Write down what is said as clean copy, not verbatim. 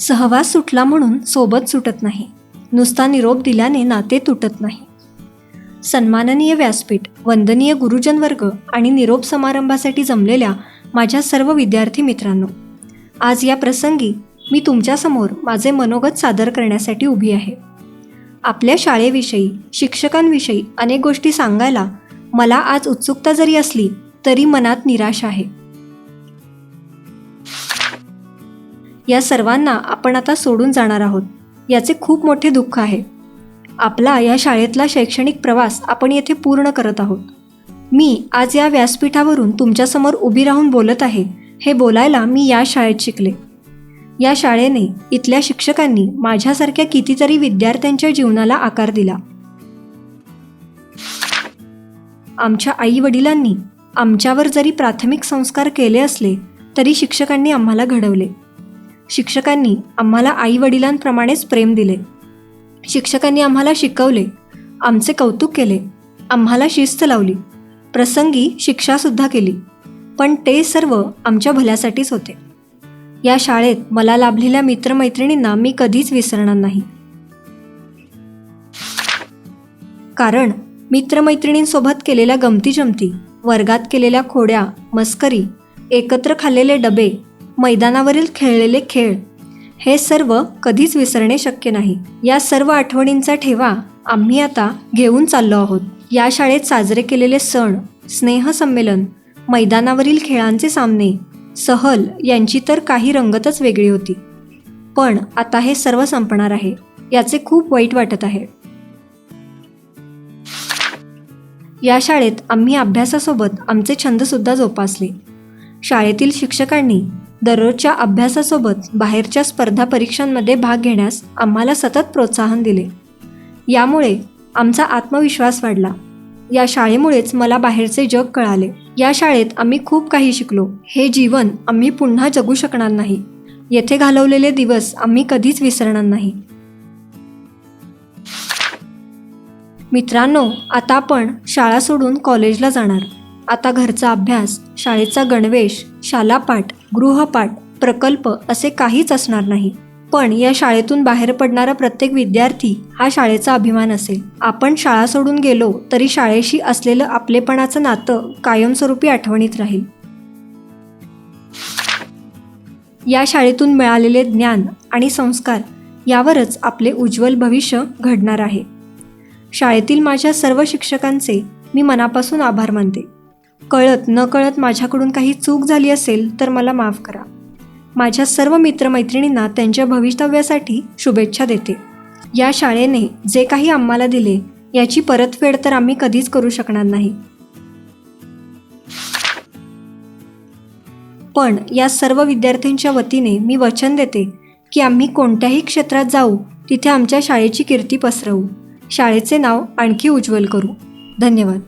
सहवास सुटला म्हणून सोबत सुटत नाही, नुसता निरोप दिल्याने नाते तुटत नाही. सन्माननीय व्यासपीठ, वंदनीय गुरुजन वर्ग आणि निरोप समारंभासाठी जमलेल्या माझ्या सर्व विद्यार्थी मित्रांनो, आज या प्रसंगी मी तुमच्यासमोर माझे मनोगत सादर करण्यासाठी उभी आहे. आपल्या शाळेविषयी, शिक्षकांविषयी अनेक गोष्टी सांगायला मला आज उत्सुकता जरी असली तरी मनात निराशा आहे. या सर्वांना आपण आता सोडून जाणार आहोत, याचे खूप मोठे दुःख आहे. आपला या शाळेतला शैक्षणिक प्रवास आपण येथे पूर्ण करत आहोत. मी आज या व्यासपीठावरून तुमच्यासमोर उभी राहून बोलत आहे, हे बोलायला मी या शाळेत शिकले. या शाळेने, इथल्या शिक्षकांनी माझ्यासारख्या कितीतरी विद्यार्थ्यांच्या जीवनाला आकार दिला. आमच्या आई वडिलांनी आमच्यावर जरी प्राथमिक संस्कार केले असले तरी शिक्षकांनी आम्हाला घडवले. शिक्षकांनी आम्हाला आई वडिलांप्रमाणेच प्रेम दिले. शिक्षकांनी आम्हाला शिकवले, आमचे कौतुक केले, आम्हाला शिस्त लावली, प्रसंगी शिक्षासुद्धा केली. पण ते सर्व आमच्या भल्यासाठीच होते. या शाळेत मला लाभलेल्या मित्रमैत्रिणींना मी कधीच विसरणार नाही. कारण मित्रमैत्रिणींसोबत केलेल्या गमतीजमती, वर्गात केलेल्या खोड्या, मस्करी, एकत्र खाल्लेले डबे, मैदानावरील खेळलेले खेळ, हे सर्व कधीच विसरणे शक्य नाही. या सर्व आठवणींचा ठेवा आम्ही आता घेऊन चाललो आहोत. या शाळेत साजरे केलेले सण, स्नेहसंमेलन, मैदानावरील खेळांचे सामने, सहल यांची तर काही रंगतच वेगळी होती. पण आता हे सर्व संपणार आहे, याचे खूप वाईट वाटत आहे. या शाळेत आम्ही अभ्यासासोबत आमचे छंदसुद्धा जोपासले. शाळेतील शिक्षकांनी दररोजच्या अभ्यासासोबत बाहेरच्या स्पर्धा परीक्षांमध्ये भाग घेण्यास आम्हाला सतत प्रोत्साहन दिले. यामुळे आमचा आत्मविश्वास वाढला. या शाळेमुळेच मला बाहेरचे जग कळाले. या शाळेत आम्ही खूप काही शिकलो. हे जीवन आम्ही पुन्हा जगू शकणार नाही. येथे घालवलेले दिवस आम्ही कधीच विसरणार नाही. मित्रांनो, आता आपण शाळा सोडून कॉलेजला जाणार. आता घरचा अभ्यास, शाळेचा गणवेश, शालापाठ, गृहपाठ, प्रकल्प असे काहीच असणार नाही. पण या शाळेतून बाहेर पडणारा प्रत्येक विद्यार्थी हा शाळेचा अभिमान असेल. आपण शाळा सोडून गेलो तरी शाळेशी असलेलं आपलेपणाचं नातं कायमस्वरूपी आठवणीत राहील. या शाळेतून मिळालेले ज्ञान आणि संस्कार यावरच आपले उज्ज्वल भविष्य घडणार आहे. शाळेतील माझ्या सर्व शिक्षकांचे मी मनापासून आभार मानते. कळत नकळत माझ्याकडून काही चूक झाली असेल तर मला माफ करा. माझ्या सर्व मित्रमैत्रिणींना त्यांच्या भवितव्यासाठी शुभेच्छा देते. या शाळेने जे काही आम्हाला दिले याची परतफेड तर आम्ही कधीच करू शकणार नाही. पण या सर्व विद्यार्थ्यांच्या वतीने मी वचन देते की आम्ही कोणत्याही क्षेत्रात जाऊ तिथे आमच्या शाळेची कीर्ती पसरवू, शाळेचे नाव आणखी उज्ज्वल करू. धन्यवाद.